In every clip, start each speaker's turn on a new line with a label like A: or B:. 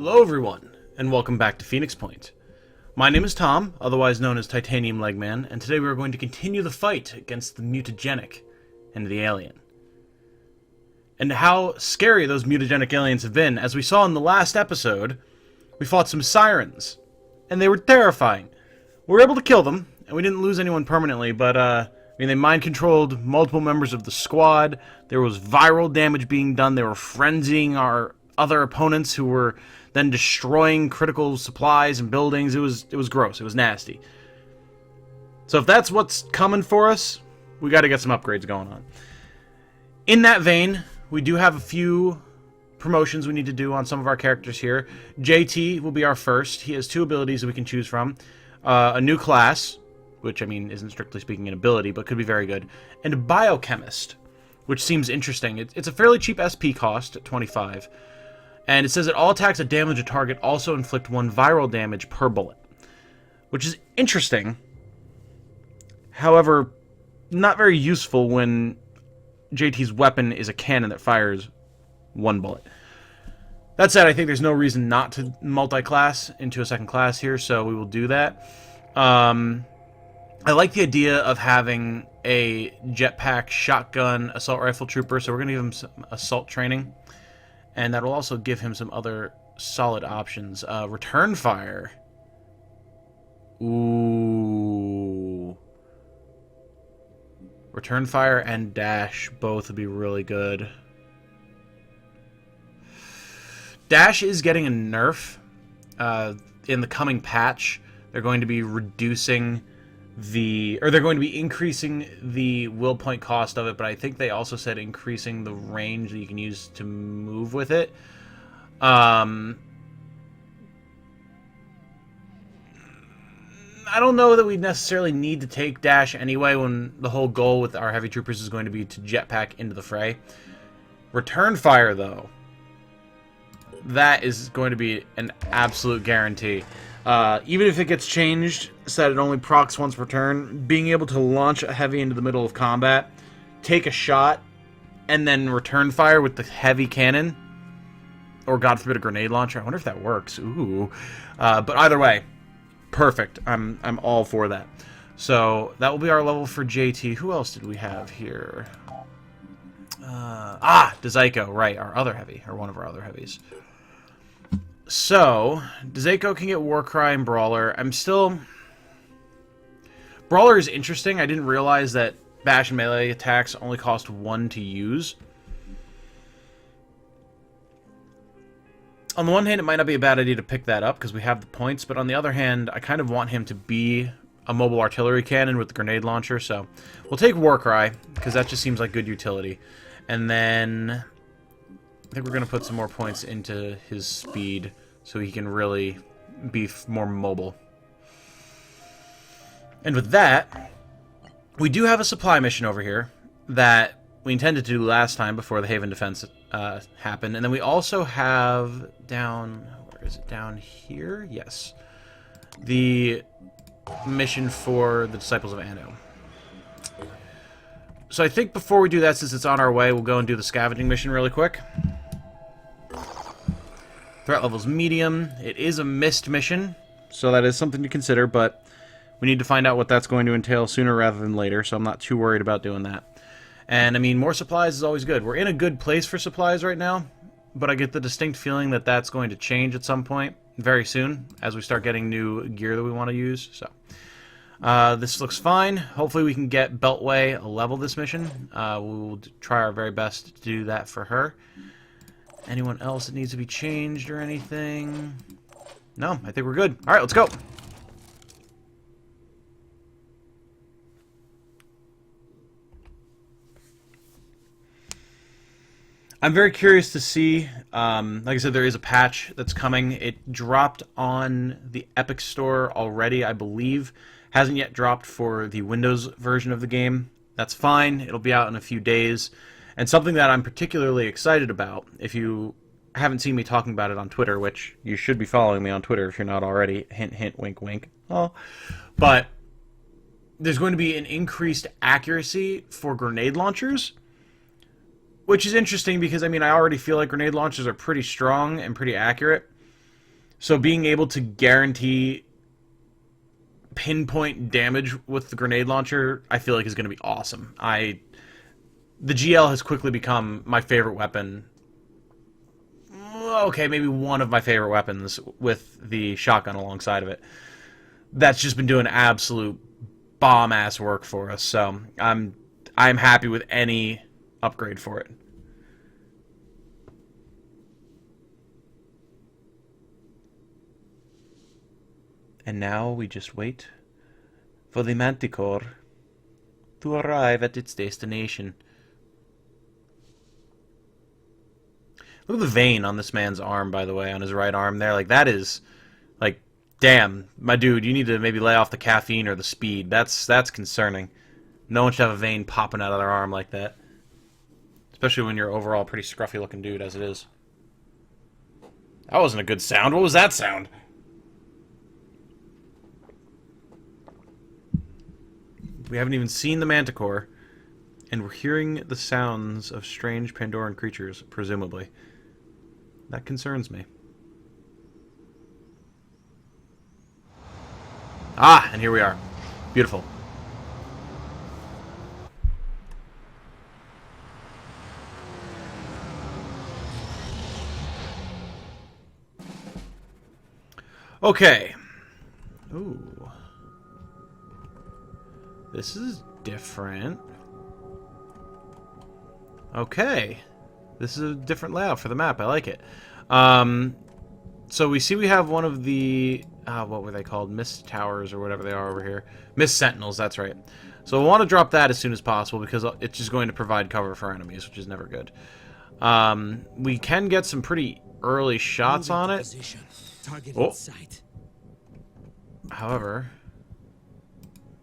A: Hello everyone, and welcome back to Phoenix Point. My name is Tom, otherwise known as Titanium Legman, and today we are going to continue the fight against the mutagenic and the alien. And how scary those mutagenic aliens have been. As we saw in the last episode, we fought some Sirens, and they were terrifying. We were able to kill them, and we didn't lose anyone permanently, but they mind-controlled multiple members of the squad. There was viral damage being done. They were frenzying our other opponents who were then destroying critical supplies and buildings. It was gross. It was nasty. So if that's what's coming for us, we got to get some upgrades going on. In that vein, we do have a few promotions we need to do on some of our characters here. JT will be our first. He has two abilities that we can choose from. A new class, which, I mean, isn't strictly speaking an ability, but could be very good. And a biochemist, which seems interesting. It's a fairly cheap SP cost at 25. And it says that all attacks that damage a target also inflict 1 viral damage per bullet, which is interesting. However, not very useful when JT's weapon is a cannon that fires 1 bullet. That said, I think there's no reason not to multi-class into a second class here, so we will do that. I like the idea of having a jetpack, shotgun, assault rifle trooper, so we're going to give him some assault training. And that will also give him some other solid options. Return fire. Ooh. Return fire and dash both would be really good. Dash is getting a nerf. In the coming patch, they're going to be reducing they're going to be increasing the will point cost of it, but I think they also said increasing the range that you can use to move with it. I don't know that we necessarily need to take dash anyway, when the whole goal with our heavy troopers is going to be to jetpack into the fray. Return fire, though, that is going to be an absolute guarantee. Even if it gets changed so that it only procs once per turn, being able to launch a heavy into the middle of combat, take a shot, and then return fire with the heavy cannon, or God forbid a grenade launcher. I wonder if that works. Ooh. But either way, perfect. I'm all for that. So that will be our level for JT. Who else did we have here? Dezaico, right, our other heavy, or one of our other heavies. So, Dezaico can get Warcry and Brawler. Brawler is interesting. I didn't realize that bash and melee attacks only cost 1 to use. On the one hand, it might not be a bad idea to pick that up, because we have the points, but on the other hand, I kind of want him to be a mobile artillery cannon with the grenade launcher, so we'll take Warcry, because that just seems like good utility. And then I think we're going to put some more points into his speed so he can really be more mobile. And with that, we do have a supply mission over here that we intended to do last time before the Haven Defense happened. And then we also have down... where is it? Down here? Yes. The mission for the Disciples of Anu. So I think before we do that, since it's on our way, we'll go and do the scavenging mission really quick. Threat level's medium. It is a missed mission, so that is something to consider, but we need to find out what that's going to entail sooner rather than later, so I'm not too worried about doing that. And, I mean, more supplies is always good. We're in a good place for supplies right now, but I get the distinct feeling that that's going to change at some point very soon as we start getting new gear that we want to use, so... this looks fine. Hopefully we can get Beltway a level this mission. We'll try our very best to do that for her. Anyone else that needs to be changed or anything? No, I think we're good. Alright, let's go. I'm very curious to see, like I said, there is a patch that's coming. It dropped on the Epic Store already, I believe. Hasn't yet dropped for the Windows version of the game. That's fine. It'll be out in a few days. And something that I'm particularly excited about, if you haven't seen me talking about it on Twitter, which you should be following me on Twitter if you're not already. Hint, hint, wink, wink. Oh. But there's going to be an increased accuracy for grenade launchers, which is interesting because, I mean, I already feel like grenade launchers are pretty strong and pretty accurate. So being able to guarantee pinpoint damage with the grenade launcher, I feel like is going to be awesome. The GL has quickly become my favorite weapon. Okay, maybe one of my favorite weapons with the shotgun alongside of it. That's just been doing absolute bomb-ass work for us, so I'm happy with any upgrade for it. And now we just wait for the Manticore to arrive at its destination. Look at the vein on this man's arm, by the way, on his right arm there. Like, that is, like, damn, my dude, you need to maybe lay off the caffeine or the speed. That's concerning. No one should have a vein popping out of their arm like that. Especially when you're overall pretty scruffy-looking dude, as it is. That wasn't a good sound. What was that sound? We haven't even seen the Manticore, and we're hearing the sounds of strange Pandoran creatures, presumably. That concerns me. Ah, and here we are. Beautiful. Okay. Ooh. This is different. Okay. This is a different layout for the map. I like it. So we see we have one of the... what were they called? Mist towers or whatever they are over here. Mist sentinels, that's right. So I want to drop that as soon as possible because it's just going to provide cover for enemies, which is never good. We can get some pretty early shots on it. Oh. However,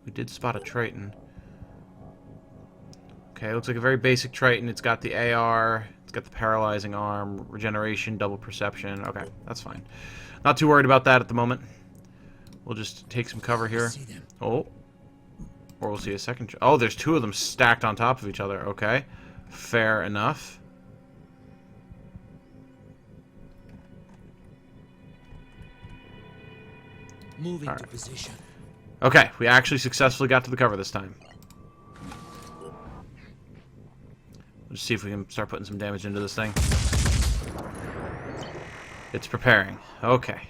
A: we did spot a Triton. Okay, looks like a very basic Triton. It's got the AR, it's got the paralyzing arm, regeneration, double perception. Okay, that's fine. Not too worried about that at the moment. We'll just take some cover here. Oh. Or we'll see a second... Oh, there's two of them stacked on top of each other. Okay. Fair enough.
B: Moving to position.
A: Okay, we actually successfully got to the cover this time. Let's see if we can start putting some damage into this thing. It's preparing. Okay.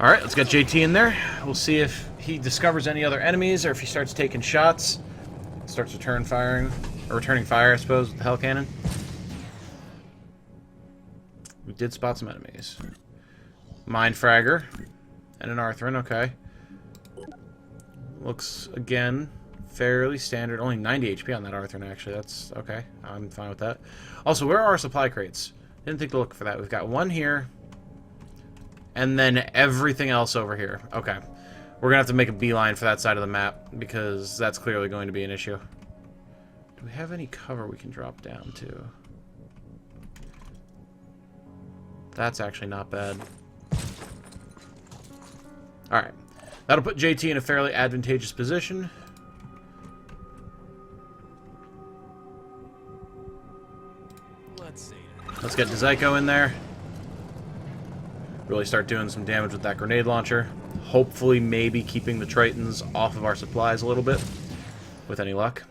A: Alright, let's get JT in there. We'll see if he discovers any other enemies or if he starts taking shots. Starts returning fire, I suppose, with the Hell Cannon. We did spot some enemies. Mind Fragger. And an Arthrin, okay. Looks, again, fairly standard. Only 90 HP on that Arthrin, actually. That's okay. I'm fine with that. Also, where are our supply crates? Didn't think to look for that. We've got one here. And then everything else over here. Okay. We're going to have to make a beeline for that side of the map, because that's clearly going to be an issue. Do we have any cover we can drop down to? That's actually not bad. Alright. That'll put JT in a fairly advantageous position. Let's get Zyko in there. Really start doing some damage with that grenade launcher. Hopefully, maybe keeping the Tritons off of our supplies a little bit, with any luck.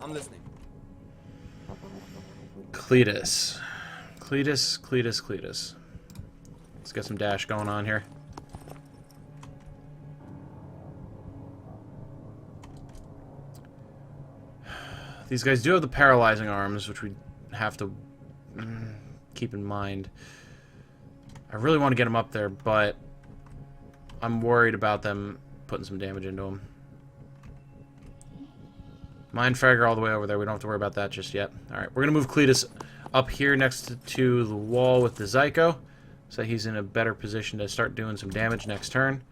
B: I'm listening.
A: Cletus. Cletus. Let's get some dash going on here. These guys do have the paralyzing arms, which we have to keep in mind. I really want to get them up there, but I'm worried about them putting some damage into them. Mind Fragger all the way over there. We don't have to worry about that just yet. Alright, we're going to move Cletus up here next to the wall with the Zyko, so he's in a better position to start doing some damage next turn.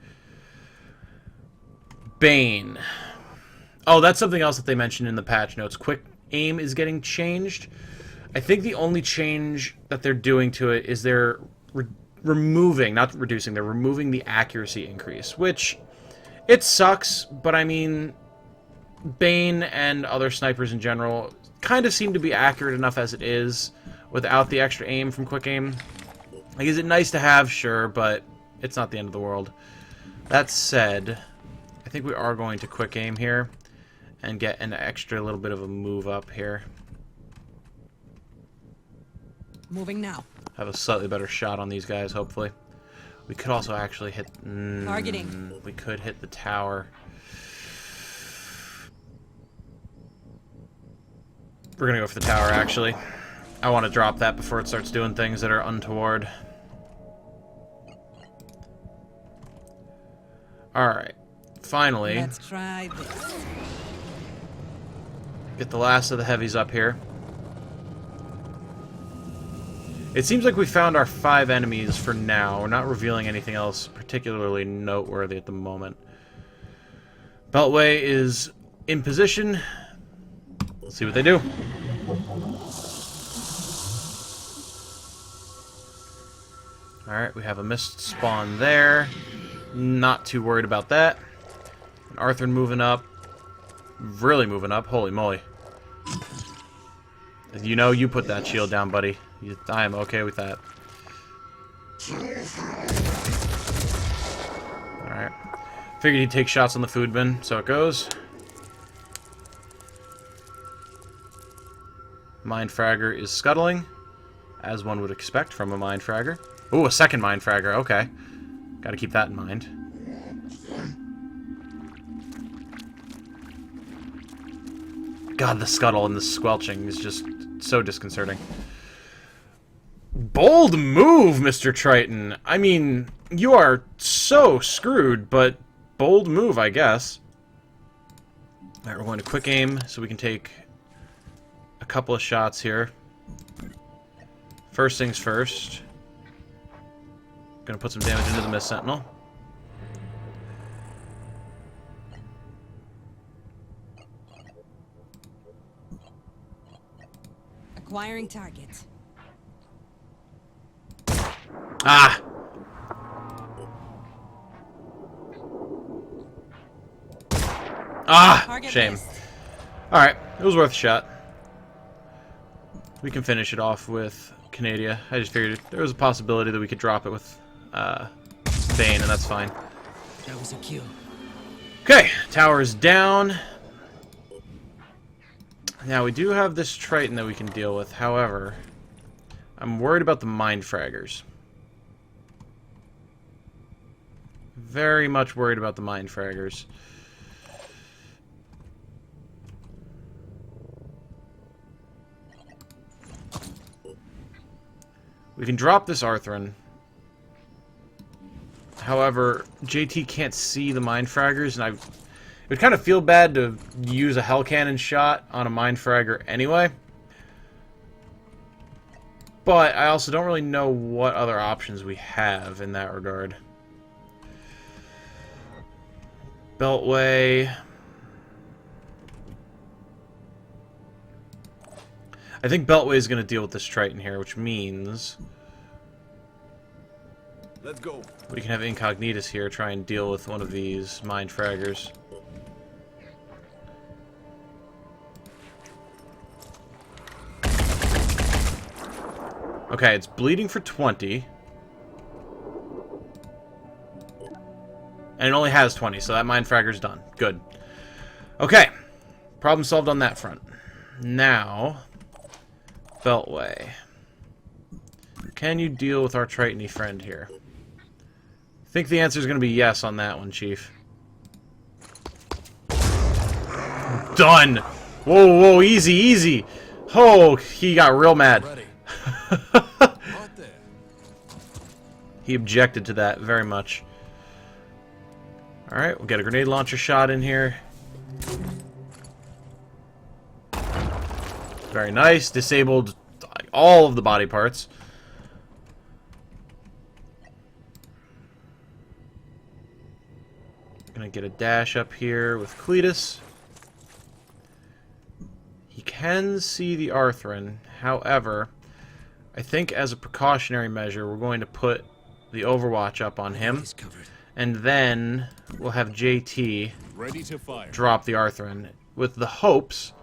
A: Bane. Oh, that's something else that they mentioned in the patch notes. Quick aim is getting changed. I think the only change that they're doing to it is they're removing, not reducing, they're removing the accuracy increase, which it sucks, but I mean, Bane and other snipers in general kind of seem to be accurate enough as it is without the extra aim from quick aim. Like, is it nice to have? Sure, but it's not the end of the world. That said, I think we are going to quick aim here and get an extra little bit of a move up here.
C: Moving now.
A: Have a slightly better shot on these guys, hopefully. We could also actually hit...
C: Targeting.
A: We could hit the tower. We're gonna go for the tower, actually. I want to drop that before it starts doing things that are untoward. Alright. Finally.
C: Let's try this.
A: Get the last of the heavies up here. It seems like we found our 5 enemies for now. We're not revealing anything else particularly noteworthy at the moment. Beltway is in position. Let's see what they do. Alright, we have a missed spawn there. Not too worried about that. And Arthur moving up. Really moving up. Holy moly. You know, you put that shield down, buddy. I am okay with that. Alright. Figured he'd take shots on the food bin, so it goes. Mind Fragger is scuttling, as one would expect from a Mind Fragger. Ooh, a second Mind Fragger, okay. Gotta keep that in mind. God, the scuttle and the squelching is just so disconcerting. Bold move, Mr. Triton. I mean, you are so screwed, but bold move, I guess. Alright, we're going to quick aim so we can take a couple of shots here. First things first. Gonna put some damage into the Mist Sentinel.
C: Acquiring target.
A: Ah! Ah!
C: Target
A: Shame.
C: missed.
A: Alright, it was worth a shot. We can finish it off with Canadia. I just figured there was a possibility that we could drop it with Bane, and that's fine.
B: That was a kill.
A: Okay, tower is down. Now, we do have this Triton that we can deal with. However, I'm worried about the Mind Fraggers. Very much worried about the Mind Fraggers. We can drop this Arthrin. However, JT can't see the Mind Fraggers, and it would kind of feel bad to use a Hell Cannon shot on a Mind Fragger anyway. But I also don't really know what other options we have in that regard. Beltway. I think Beltway is going to deal with this Triton here, which means
B: Let's go.
A: we can have Incognitus here try and deal with one of these Mind Fraggers. Okay, it's bleeding for 20. And it only has 20, so that Mind Fragger's done. Good. Okay. Problem solved on that front. Now, Beltway. Can you deal with our Tritony friend here? I think the answer is going to be yes on that one, Chief. Done! Whoa, whoa, easy, easy! Oh, he got real mad.
B: Ready. Right there.
A: He objected to that very much. Alright, we'll get a grenade launcher shot in here. Very nice. Disabled all of the body parts. Gonna get a dash up here with Cletus. He can see the Arthrin. However, I think as a precautionary measure, we're going to put the Overwatch up on him.
B: He's covered.
A: And then we'll have JT
B: Ready to fire.
A: drop the Arthrin, with the hopes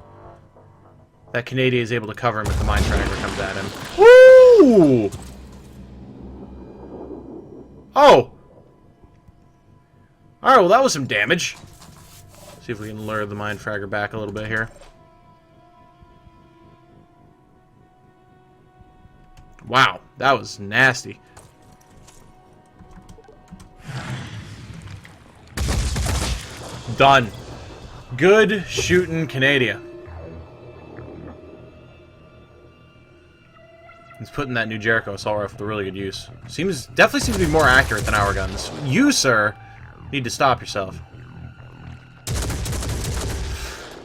A: that Canada is able to cover him if the Mind Tracker comes at him. Woo! Oh! Alright, well that was some damage. See if we can lure the Mind Fragger back a little bit here. Wow, that was nasty. Done. Good shooting, Canada. He's putting that new Jericho assault rifle to really good use. Definitely seems to be more accurate than our guns. You, sir, need to stop yourself.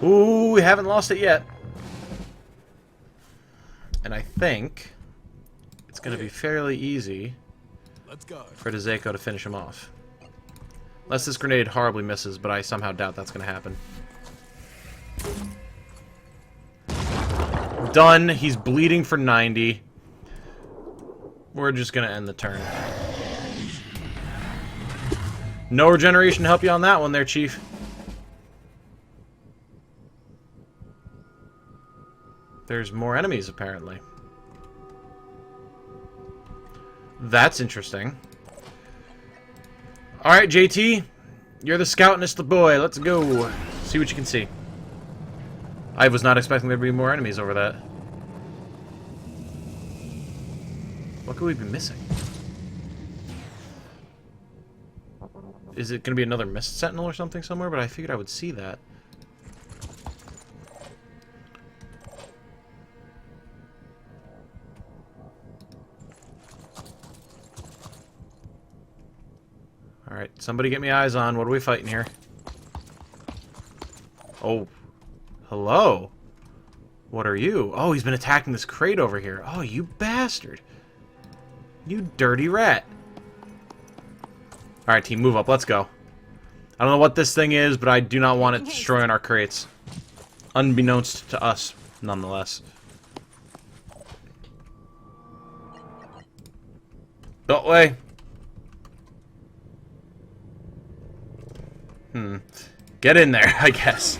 A: Ooh, we haven't lost it yet. And I think it's going to be fairly easy
B: Let's go.
A: for Dezeko to finish him off. Unless this grenade horribly misses, but I somehow doubt that's going to happen. Done. He's bleeding for 90. We're just going to end the turn. No regeneration to help you on that one there, Chief. There's more enemies, apparently. That's interesting. Alright, JT. You're the scoutingest the boy. Let's go. See what you can see. I was not expecting there to be more enemies over that. What could we be missing? Is it going to be another Mist Sentinel or something somewhere? But I figured I would see that. Alright, somebody get me eyes on. What are we fighting here? Oh. Hello. What are you? Oh, he's been attacking this crate over here. Oh, you bastard. You dirty rat. Alright, team, move up. Let's go. I don't know what this thing is, but I do not want it destroying our crates. Unbeknownst to us, nonetheless. Beltway. Get in there, I guess.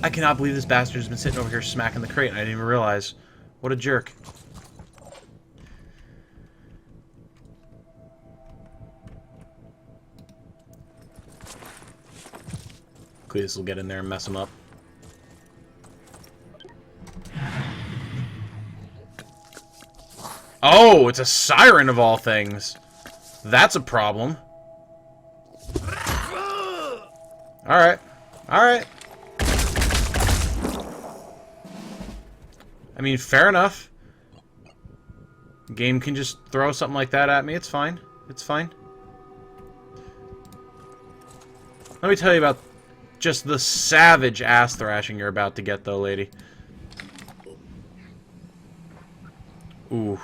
A: I cannot believe this bastard has been sitting over here smacking the crate and I didn't even realize. What a jerk. Cletus will get in there and mess him up. Oh, it's a Siren of all things. That's a problem. Alright. Alright. I mean, fair enough. Game can just throw something like that at me. It's fine. It's fine. Let me tell you about just the savage ass thrashing you're about to get, though, lady. Ooh.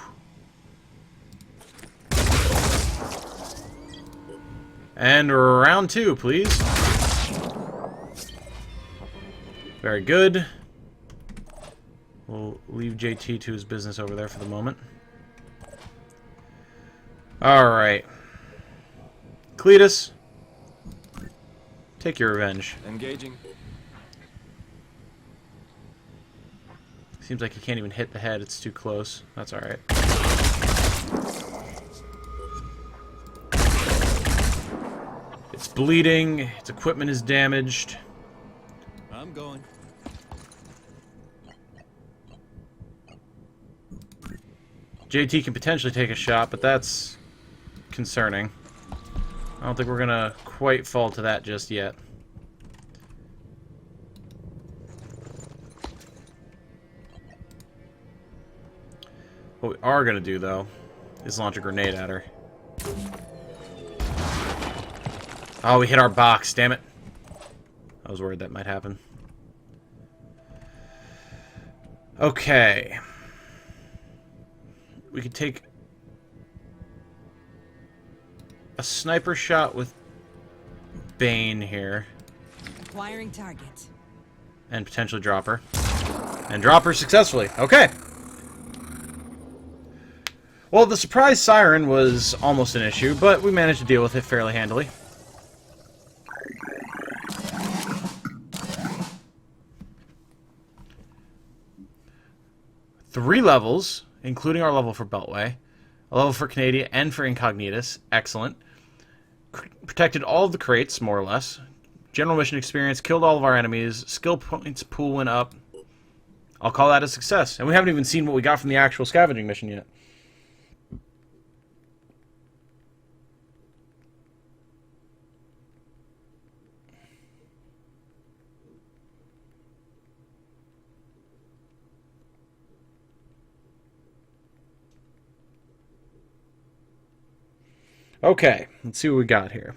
A: And round 2, please. Very good. We'll leave JT to his business over there for the moment. Alright. Cletus. Take your revenge.
B: Engaging.
A: Seems like he can't even hit the head. It's too close. That's alright. It's bleeding. Its equipment is damaged.
B: I'm going.
A: JT can potentially take a shot, but that's concerning. I don't think we're gonna quite fall to that just yet. What we are gonna do, though, is launch a grenade at her. Oh, we hit our box, damn it. I was worried that might happen. Okay. We could take a sniper shot with Bane here.
C: Acquiring target.
A: And potentially drop her. And drop her successfully. Okay. Well, the surprise Siren was almost an issue, but we managed to deal with it fairly handily. Three levels, including our level for Beltway, a level for Canada and for Incognitus. Excellent. Protected all of the crates, more or less. General mission experience, killed all of our enemies. Skill points pool went up. I'll call that a success. And we haven't even seen what we got from the actual scavenging mission yet. Okay, let's see what we got here.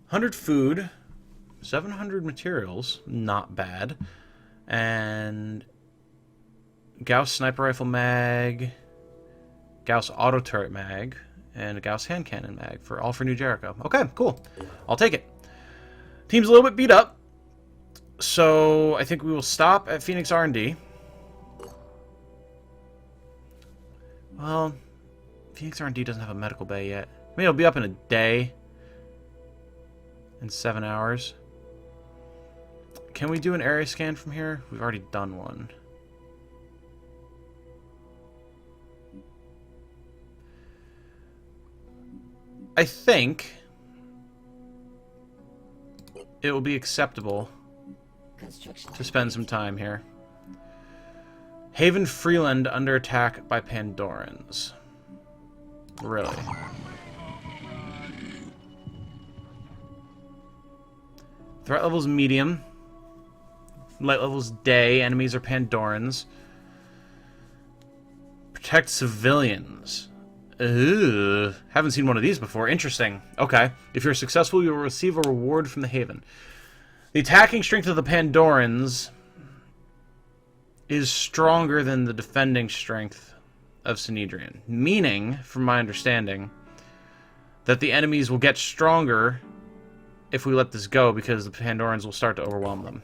A: 100 food, 700 materials, not bad, and Gauss sniper rifle mag, Gauss auto turret mag, and a Gauss hand cannon mag for all for New Jericho. Okay, cool. I'll take it. Team's a little bit beat up, so I think we will stop at Phoenix R&D. Well, Phoenix R&D doesn't have a medical bay yet. I mean, it'll be up in a day. In 7 hours. Can we do an area scan from here? We've already done one. I think it will be acceptable to spend some time here. Haven Freeland under attack by Pandorans. Really? Threat level's medium. Light level's day. Enemies are Pandorans. Protect civilians. Ooh. Haven't seen one of these before. Interesting. Okay. If you're successful, you'll receive a reward from the Haven. The attacking strength of the Pandorans is stronger than the defending strength of Synedrian. Meaning, from my understanding, that the enemies will get stronger if we let this go, because the Pandorans will start to overwhelm them.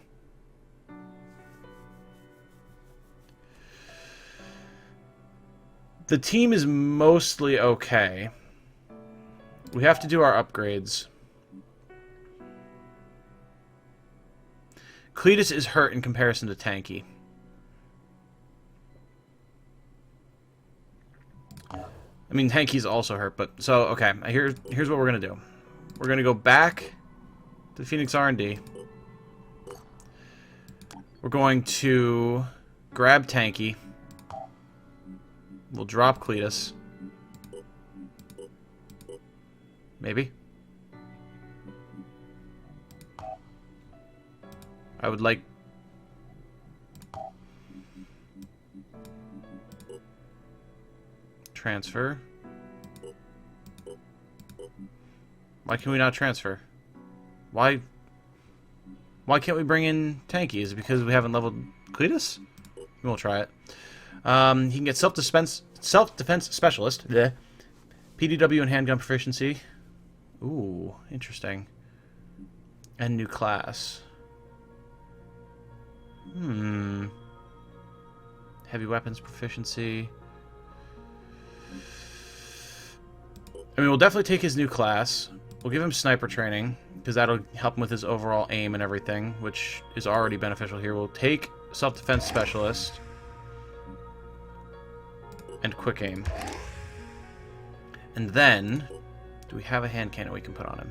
A: The team is mostly okay. We have to do our upgrades. Cletus is hurt in comparison to Tanky. I mean, Tanky's also hurt, but... So, okay, here's what we're going to do. We're going to go back to Phoenix R&D. We're going to grab Tanky. We'll drop Cletus. Maybe. I would like... Transfer. Why can we not transfer? Why can't we bring in Tanky? Is it because we haven't leveled Cletus? We'll try it. He can get self-defense specialist. Bleh. PDW and handgun proficiency. Ooh, interesting. And new class. Heavy weapons proficiency. I mean, we'll definitely take his new class. We'll give him sniper training, because that'll help him with his overall aim and everything, which is already beneficial here. We'll take self-defense specialist and quick aim. And then, do we have a hand cannon we can put on him?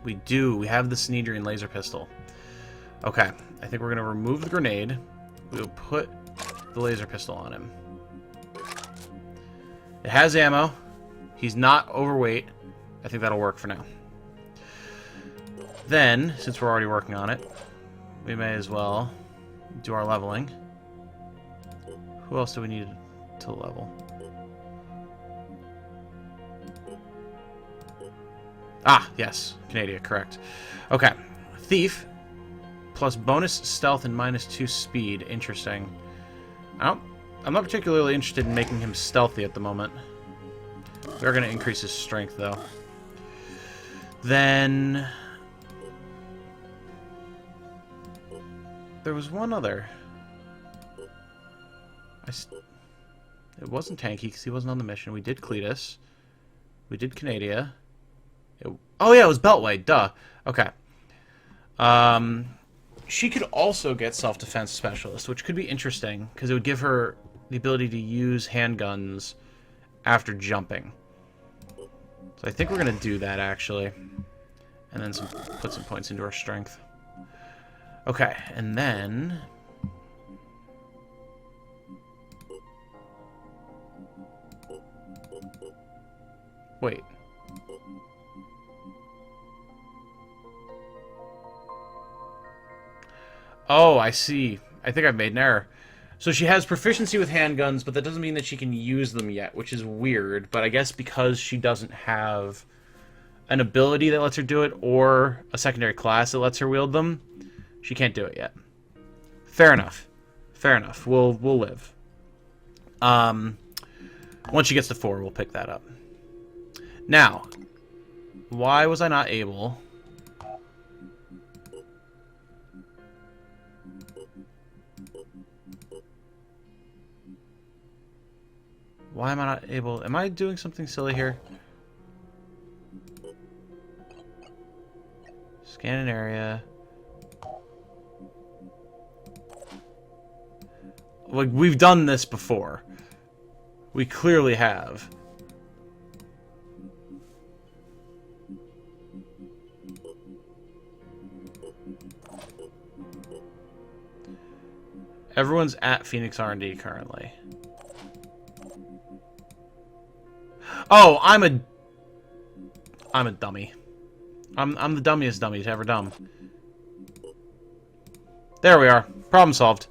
A: We do. We have the Synedrian laser pistol. Okay, I think we're going to remove the grenade. We'll put the laser pistol on him. It has ammo. He's not overweight. I think that'll work for now. Then, since we're already working on it, we may as well do our leveling. Who else do we need to level? Ah, yes. Canada, correct. Okay. Thief, plus bonus stealth and -2 speed. Interesting. I'm not particularly interested in making him stealthy at the moment. We're going to increase his strength, though. Then... there was one other. It wasn't Tanky because he wasn't on the mission. We did Cletus. We did Canadia. Oh yeah, it was Beltway. Duh. Okay. She could also get self-defense specialist, which could be interesting because it would give her the ability to use handguns after jumping. So I think we're gonna do that actually, and then put some points into our strength. Okay, and then wait. Oh, I see. I think I've made an error. So she has proficiency with handguns, but that doesn't mean that she can use them yet, which is weird. But I guess because she doesn't have an ability that lets her do it, or a secondary class that lets her wield them, she can't do it yet. Fair enough. Fair enough. We'll live. Once she gets to 4, we'll pick that up. Now, why was I not able... Why am I not able... Am I doing something silly here? Scan an area. Like, we've done this before. We clearly have. Everyone's at Phoenix R&D currently. Oh, I'm a dummy. I'm the dummiest dummy ever dumb. There we are. Problem solved.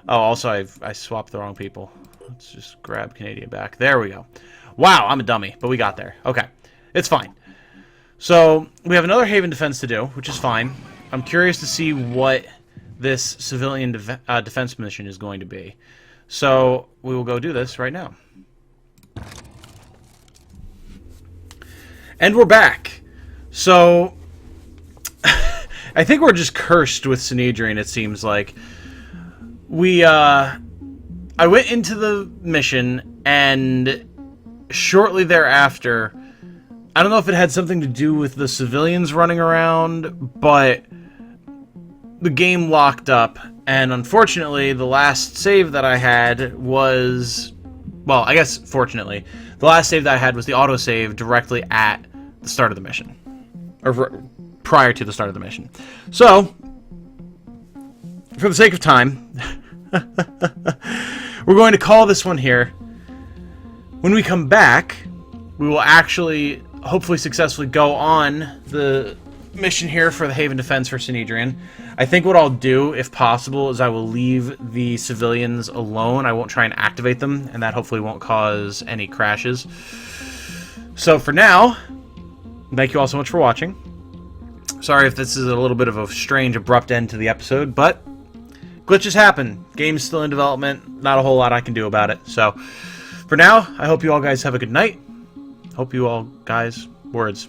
A: Oh, also I swapped the wrong people. Let's just grab Canadian back. There we go. Wow, I'm a dummy, but we got there. Okay, it's fine. So we have another Haven defense to do, which is fine. I'm curious to see what this civilian defense mission is going to be. So we will go do this right now. And we're back. So I think we're just cursed with Sinedrian, it seems like. I went into the mission, and shortly thereafter, I don't know if it had something to do with the civilians running around, but the game locked up, and unfortunately, the last save that I had was... Well, I guess, fortunately, the last save that I had was the autosave directly at the start of the mission. Or prior to the start of the mission. So, for the sake of time, we're going to call this one here. When we come back, we will actually, hopefully successfully go on the mission here for the Haven Defense for Sinedrian. I think what I'll do, if possible, is I will leave the civilians alone. I won't try and activate them, and that hopefully won't cause any crashes. So for now, thank you all so much for watching. Sorry if this is a little bit of a strange, abrupt end to the episode, but glitches happen. Game's still in development. Not a whole lot I can do about it. So for now, I hope you all guys have a good night. Hope you all guys... Words.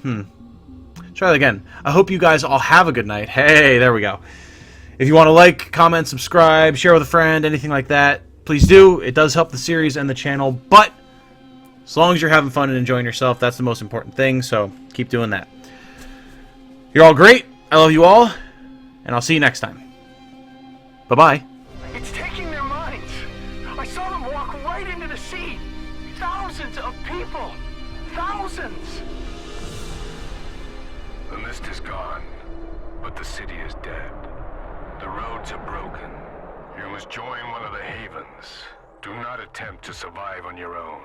A: Try that again. I hope you guys all have a good night. Hey, there we go. If you want to like, comment, subscribe, share with a friend, anything like that, please do. It does help the series and the channel, but as long as you're having fun and enjoying yourself, that's the most important thing, so keep doing that. You're all great. I love you all, and I'll see you next time. Bye-bye.
D: It's taking their minds. I saw them walk right into the sea. Thousands of people. Thousands.
E: The mist is gone, but the city is dead. The roads are broken. You must join one of the havens. Do not attempt to survive on your own.